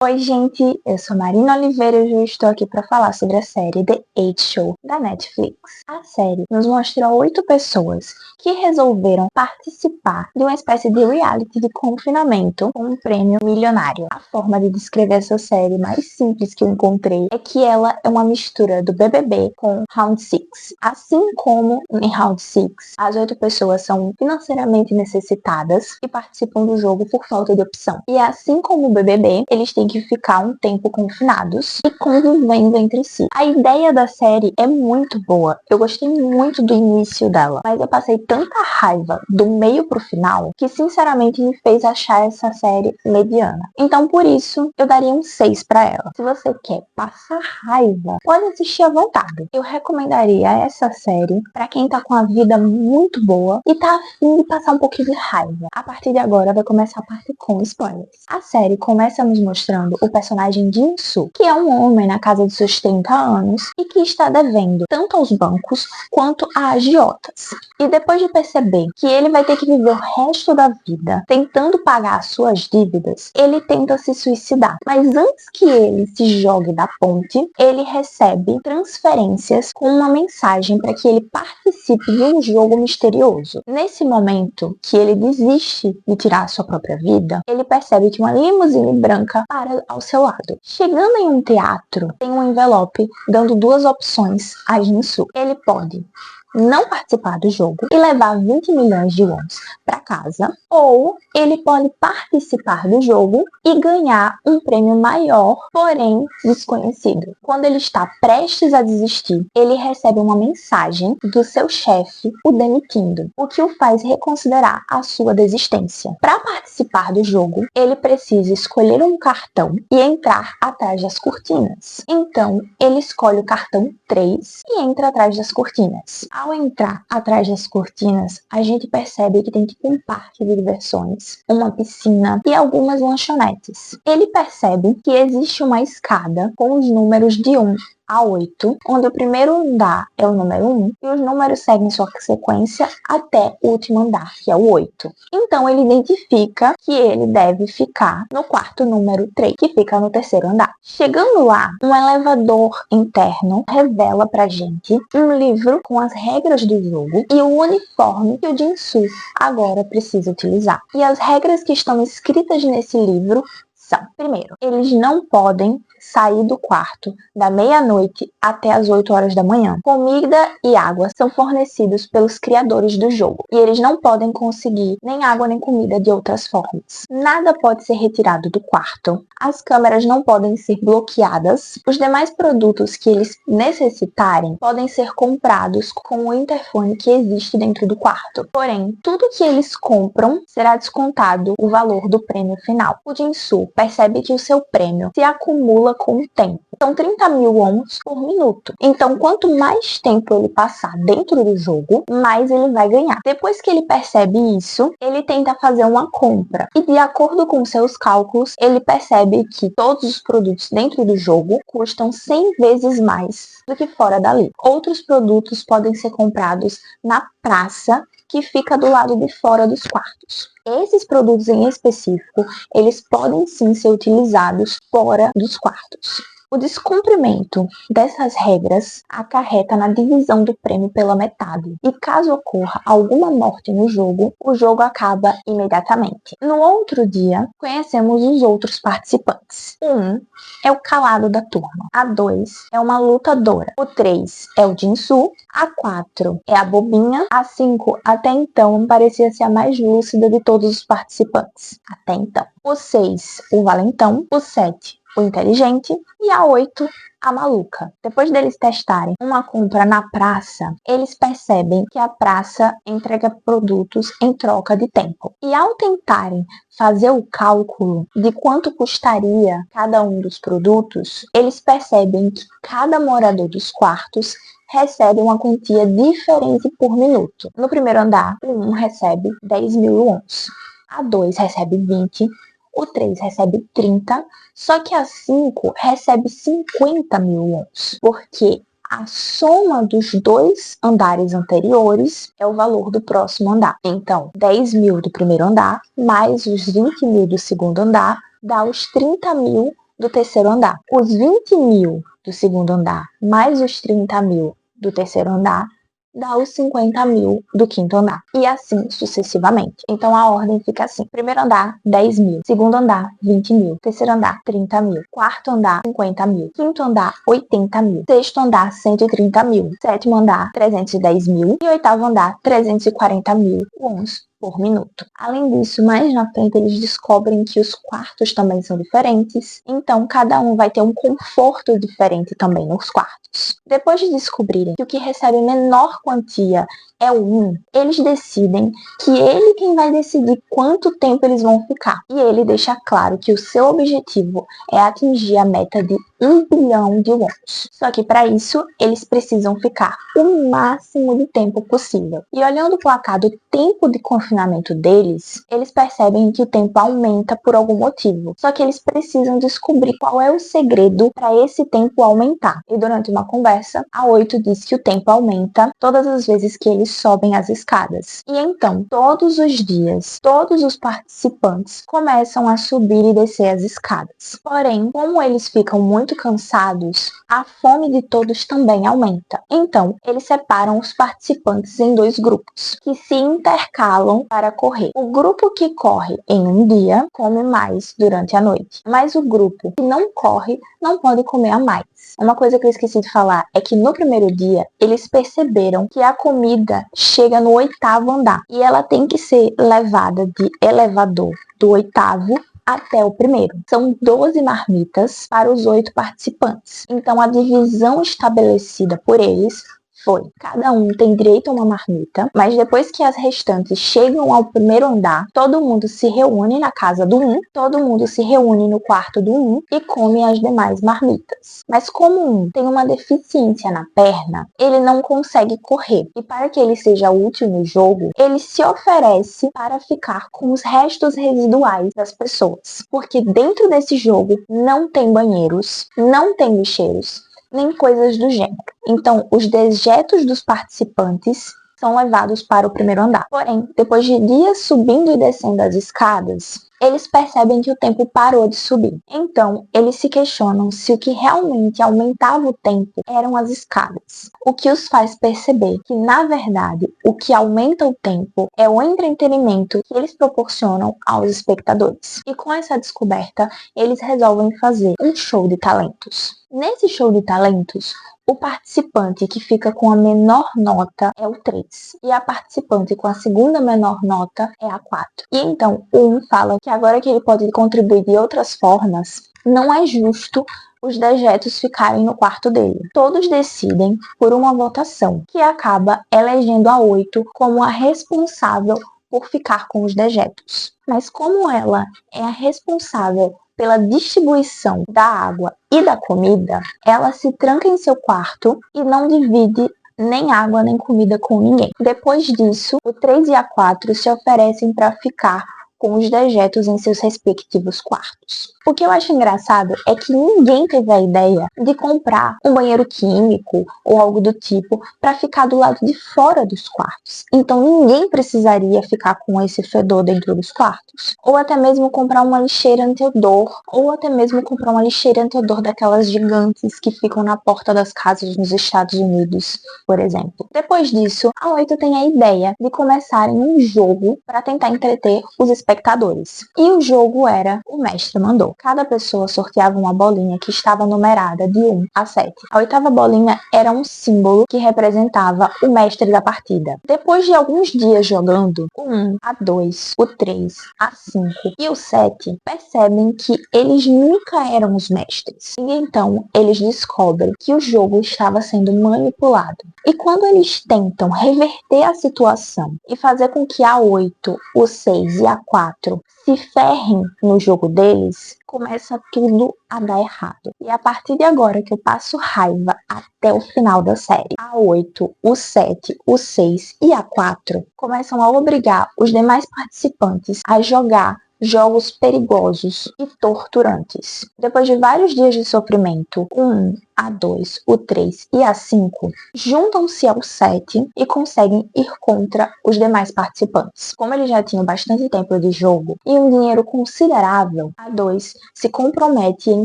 Oi, gente, eu sou Marina Oliveira e eu estou aqui para falar sobre a série The 8 Show da Netflix. A série nos mostra 8 pessoas que resolveram participar de uma espécie de reality de confinamento com um prêmio milionário. A forma de descrever essa série mais simples que eu encontrei é que ela é uma mistura do BBB com Round 6. Assim como em Round 6, as 8 pessoas são financeiramente necessitadas e participam do jogo por falta de opção. E assim como o BBB, eles têm que ficar um tempo confinados e convivendo entre si. A ideia da série é muito boa. Eu gostei muito do início dela, mas eu passei tanta raiva do meio pro final que sinceramente me fez achar essa série mediana. Então por isso eu daria um 6 pra ela. Se você quer passar raiva, pode assistir à vontade. Eu recomendaria essa série pra quem tá com a vida muito boa e tá afim de passar um pouquinho de raiva. A partir de agora vai começar a parte com spoilers. A série começa nos mostrando o personagem Jin-Soo, que é um homem na casa de seus 30 anos e que está devendo tanto aos bancos quanto a agiotas. E depois de perceber que ele vai ter que viver o resto da vida tentando pagar as suas dívidas, ele tenta se suicidar. Mas antes que ele se jogue da ponte, ele recebe transferências com uma mensagem para que ele participe de um jogo misterioso. Nesse momento que ele desiste de tirar a sua própria vida, ele percebe que uma limusine branca para ao seu lado. Chegando em um teatro, tem um envelope dando duas opções a Jin-Soo. Ele pode não participar do jogo e levar 20 milhões de wons para casa, ou ele pode participar do jogo e ganhar um prêmio maior, porém desconhecido. Quando ele está prestes a desistir, ele recebe uma mensagem do seu chefe o demitindo, o que o faz reconsiderar a sua desistência. Para participar do jogo, ele precisa escolher um cartão e entrar atrás das cortinas. Então, ele escolhe o cartão 3 e entra atrás das cortinas. Ao entrar atrás das cortinas, a gente percebe que tem tipo um parque de diversões, uma piscina e algumas lanchonetes. Ele percebe que existe uma escada com os números de 1 a 8, onde o primeiro andar é o número 1 e os números seguem sua sequência até o último andar, que é o 8. Então ele identifica que ele deve ficar no quarto número 3, que fica no terceiro andar. Chegando lá, um elevador interno revela pra gente um livro com as regras do jogo e o uniforme que o Jin-Soo agora precisa utilizar. E as regras que estão escritas nesse livro são: primeiro, eles não podem sair do quarto da meia-noite até as 8 horas da manhã. Comida e água são fornecidos pelos criadores do jogo e eles não podem conseguir nem água nem comida de outras formas. Nada pode ser retirado do quarto. As câmeras não podem ser bloqueadas. Os demais produtos que eles necessitarem podem ser comprados com o interfone que existe dentro do quarto. Porém, tudo que eles compram será descontado o valor do prêmio final. O Jin-Soo percebe que o seu prêmio se acumula com o tempo. São 30 mil wons por minuto. Então, quanto mais tempo ele passar dentro do jogo, mais ele vai ganhar. Depois que ele percebe isso, ele tenta fazer uma compra. E de acordo com seus cálculos, ele percebe que todos os produtos dentro do jogo custam 100 vezes mais do que fora dali. Outros produtos podem ser comprados na praça, que fica do lado de fora dos quartos. Esses produtos em específico, eles podem sim ser utilizados fora dos quartos. O descumprimento dessas regras acarreta na divisão do prêmio pela metade. E caso ocorra alguma morte no jogo, o jogo acaba imediatamente. No outro dia, conhecemos os outros participantes. O 1 é o calado da turma. A 2 é uma lutadora. O 3 é o Jin-Soo. A 4 é a bobinha. A 5 até então parecia ser a mais lúcida de todos os participantes. Até então. O 6, o valentão. O 7, o inteligente, e a 8, a maluca. Depois deles testarem uma compra na praça, eles percebem que a praça entrega produtos em troca de tempo. E ao tentarem fazer o cálculo de quanto custaria cada um dos produtos, eles percebem que cada morador dos quartos recebe uma quantia diferente por minuto. No primeiro andar, o 1 recebe 10 mil wons, a 2 recebe 20, o 3 recebe 30, só que a 5 recebe 50 mil wons, porque a soma dos dois andares anteriores é o valor do próximo andar. Então, 10 mil do primeiro andar, mais os 20 mil do segundo andar, dá os 30 mil do terceiro andar. Os 20.000 do segundo andar mais os 30.000 do terceiro andar dá os 50.000 do quinto andar. E assim sucessivamente. Então a ordem fica assim. Primeiro andar, 10.000. Segundo andar, 20.000. Terceiro andar, 30.000. Quarto andar, 50.000. Quinto andar, 80.000. Sexto andar, 130.000. Sétimo andar, 310.000. E oitavo andar, 340.000 wons por minuto. Além disso, mais na frente eles descobrem que os quartos também são diferentes, então cada um vai ter um conforto diferente também nos quartos. Depois de descobrirem que o que recebe menor quantia é o 1, eles decidem que ele quem vai decidir quanto tempo eles vão ficar. E ele deixa claro que o seu objetivo é atingir a meta de 1 bilhão de wons. Só que para isso, eles precisam ficar o máximo de tempo possível. E olhando o placar do tempo de confinamento deles, eles percebem que o tempo aumenta por algum motivo. Só que eles precisam descobrir qual é o segredo para esse tempo aumentar. E durante uma conversa, a 8 diz que o tempo aumenta todas as vezes que eles sobem as escadas. E então, todos os dias, todos os participantes começam a subir e descer as escadas. Porém, como eles ficam muito cansados, a fome de todos também aumenta. Então, eles separam os participantes em 2 grupos, que se intercalam para correr. O grupo que corre em um dia come mais durante a noite, mas o grupo que não corre não pode comer a mais. Uma coisa que eu esqueci de falar é que no primeiro dia eles perceberam que a comida chega no 8º andar e ela tem que ser levada de elevador do 8º até o primeiro. São 12 marmitas para os 8 participantes. Então a divisão estabelecida por eles foi: cada um tem direito a uma marmita, mas depois que as restantes chegam ao primeiro andar, todo mundo se reúne na casa do 1, todo mundo se reúne no quarto do 1 e come as demais marmitas. Mas como um tem uma deficiência na perna, ele não consegue correr. E para que ele seja útil no jogo, ele se oferece para ficar com os restos residuais das pessoas. Porque dentro desse jogo não tem banheiros, não tem lixeiros, nem coisas do gênero. Então, os dejetos dos participantes são levados para o primeiro andar. Porém, depois de dias subindo e descendo as escadas, eles percebem que o tempo parou de subir. Então, eles se questionam se o que realmente aumentava o tempo eram as escadas. O que os faz perceber que, na verdade, o que aumenta o tempo é o entretenimento que eles proporcionam aos espectadores. E com essa descoberta, eles resolvem fazer um show de talentos. Nesse show de talentos, o participante que fica com a menor nota é o 3. E a participante com a segunda menor nota é a 4. E então, o 1 fala que agora que ele pode contribuir de outras formas, não é justo os dejetos ficarem no quarto dele. Todos decidem por uma votação, que acaba elegendo a 8 como a responsável por ficar com os dejetos. Mas como ela é a responsável pela distribuição da água e da comida, ela se tranca em seu quarto e não divide nem água nem comida com ninguém. Depois disso, o 3 e a 4 se oferecem para ficar com os dejetos em seus respectivos quartos. O que eu acho engraçado é que ninguém teve a ideia de comprar um banheiro químico ou algo do tipo para ficar do lado de fora dos quartos. Então ninguém precisaria ficar com esse fedor dentro dos quartos. Ou até mesmo comprar uma lixeira anti-odor, ou até mesmo comprar uma lixeira anti-odor daquelas gigantes que ficam na porta das casas nos Estados Unidos, por exemplo. Depois disso, a 8 tem a ideia de começarem um jogo para tentar entreter os espectadores. E o jogo era O Mestre Mandou. Cada pessoa sorteava uma bolinha que estava numerada de 1 a 7. A 8ª bolinha era um símbolo que representava o mestre da partida. Depois de alguns dias jogando, o 1, a 2, o 3, a 5 e o 7 percebem que eles nunca eram os mestres. E então eles descobrem que o jogo estava sendo manipulado. E quando eles tentam reverter a situação e fazer com que a 8, o 6 e a 4 se ferrem no jogo deles, começa tudo a dar errado. E a partir de agora que eu passo raiva até o final da série, a 8, o 7, o 6 e a 4 começam a obrigar os demais participantes a jogar jogos perigosos e torturantes. Depois de vários dias de sofrimento, o 1, A2, o 3 e A5 juntam-se ao 7 e conseguem ir contra os demais participantes. Como eles já tinham bastante tempo de jogo e um dinheiro considerável, A2 se compromete em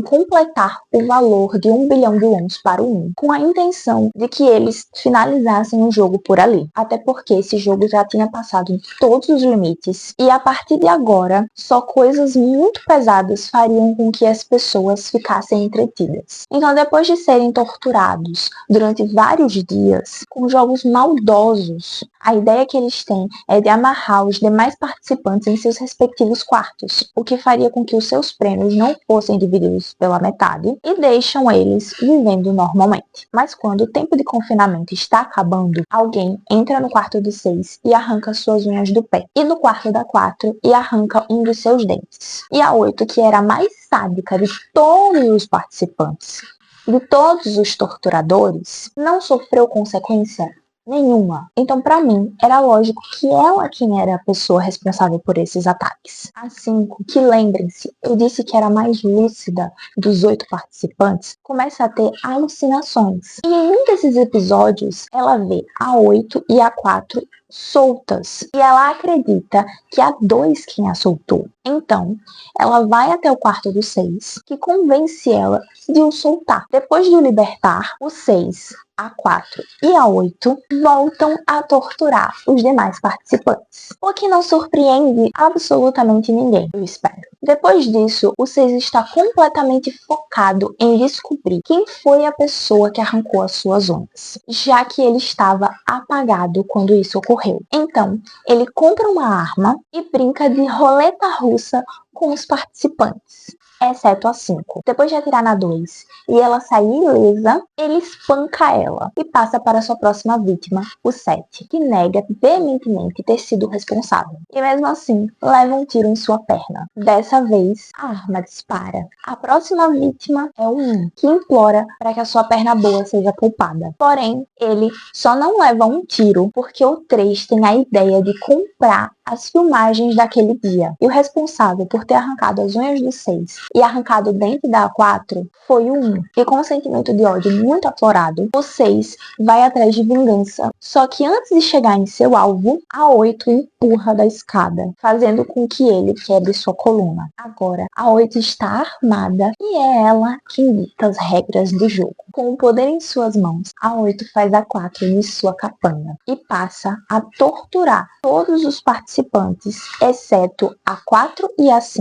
completar o valor de 1 bilhão de wons para o 1, com a intenção de que eles finalizassem o jogo por ali. Até porque esse jogo já tinha passado em todos os limites e a partir de agora, só coisas muito pesadas fariam com que as pessoas ficassem entretidas. Então, depois de serem torturados durante vários dias, com jogos maldosos, a ideia que eles têm é de amarrar os demais participantes em seus respectivos quartos, o que faria com que os seus prêmios não fossem divididos pela metade e deixam eles vivendo normalmente. Mas quando o tempo de confinamento está acabando, alguém entra no quarto do 6 e arranca suas unhas do pé, e no quarto da 4 e arranca um dos seus dentes. E a 8, que era a mais sádica de todos os participantes, de todos os torturadores, não sofreu consequência nenhuma. Então, para mim, era lógico que ela quem era a pessoa responsável por esses ataques. A 5, que lembrem-se, eu disse que era a mais lúcida dos 8 participantes, começa a ter alucinações. E em um desses episódios, ela vê a 8 e a 4 soltas. E ela acredita que a 2 quem a soltou. Então, ela vai até o quarto do 6, que convence ela de o soltar. Depois de o libertar, o 6, a 4 e a 8 voltam a torturar os demais participantes. O que não surpreende absolutamente ninguém, eu espero. Depois disso, o 6 está completamente focado em descobrir quem foi a pessoa que arrancou as suas unhas, já que ele estava apagado quando isso ocorreu. Então, ele compra uma arma e brinca de roleta russa com os participantes, exceto a 5. Depois de atirar na 2 e ela sair ilesa, ele espanca ela e passa para sua próxima vítima, o 7, que nega veementemente ter sido responsável. E mesmo assim, leva um tiro em sua perna. Dessa vez, a arma dispara. A próxima vítima é o 1, que implora para que a sua perna boa seja poupada. Porém, ele só não leva um tiro porque o 3 tem a ideia de comprar as filmagens daquele dia. E o responsável por ter arrancado as unhas do 6 e arrancado o dente da 4 foi o 1. E com um sentimento de ódio muito aflorado, o 6 vai atrás de vingança. Só que antes de chegar em seu alvo, a 8 empurra da escada, fazendo com que ele quebre sua coluna. Agora, a 8 está armada e é ela quem dita as regras do jogo. Com o poder em suas mãos, a 8 faz a 4 de sua capanga e passa a torturar todos os participantes, exceto a 4 e a 5.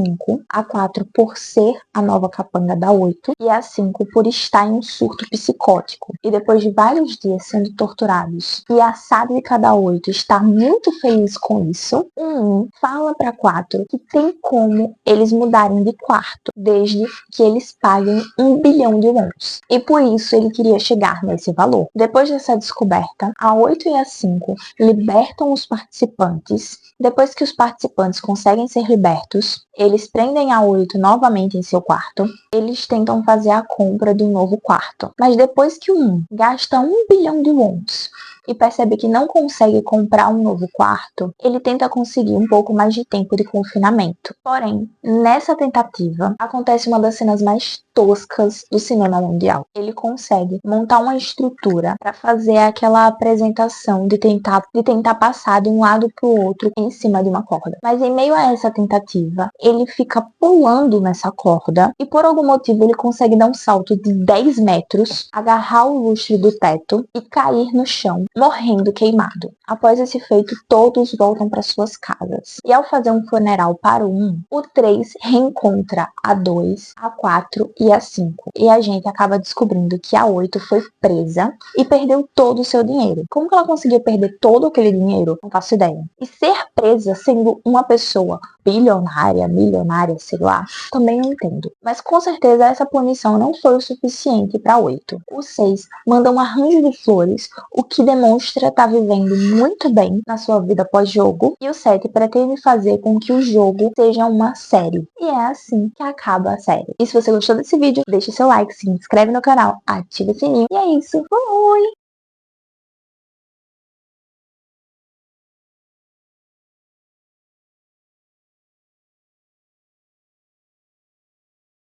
A 4 por ser a nova capanga da 8 e a 5 por estar em um surto psicótico. E depois de vários dias sendo torturados e a sádica da 8 está muito feliz com isso, o 1 fala para 4 que tem como eles mudarem de quarto, desde que eles paguem 1 bilhão de wons. E por isso ele queria chegar nesse valor. Depois dessa descoberta, a 8 e a 5 libertam os participantes. Depois que os participantes conseguem ser libertos, eles prendem a 8 novamente em seu quarto. Eles tentam fazer a compra de um novo quarto. Mas depois que o 1 gasta 1 bilhão de wons e percebe que não consegue comprar um novo quarto, ele tenta conseguir um pouco mais de tempo de confinamento. Porém, nessa tentativa, acontece uma das cenas mais toscas do cinema mundial. Ele consegue montar uma estrutura para fazer aquela apresentação de tentar passar de um lado para o outro em cima de uma corda. Mas em meio a essa tentativa, ele fica pulando nessa corda e por algum motivo ele consegue dar um salto de 10 metros, agarrar o lustre do teto e cair no chão, morrendo queimado. Após esse feito, todos voltam para suas casas. E ao fazer um funeral para o 1, o 3 reencontra a 2, a 4 e a 5. E a gente acaba descobrindo que a 8 foi presa e perdeu todo o seu dinheiro. Como que ela conseguiu perder todo aquele dinheiro? Não faço ideia. E ser presa sendo uma pessoa bilionária, milionária, sei lá, também não entendo. Mas com certeza essa punição não foi o suficiente para 8. O 6 manda um arranjo de flores, o que demonstra estar vivendo muito bem na sua vida pós-jogo. E o 7 pretende fazer com que o jogo seja uma série. E é assim que acaba a série. E se você gostou desse vídeo, deixe seu like, se inscreve no canal, ative o sininho. E é isso. Fui!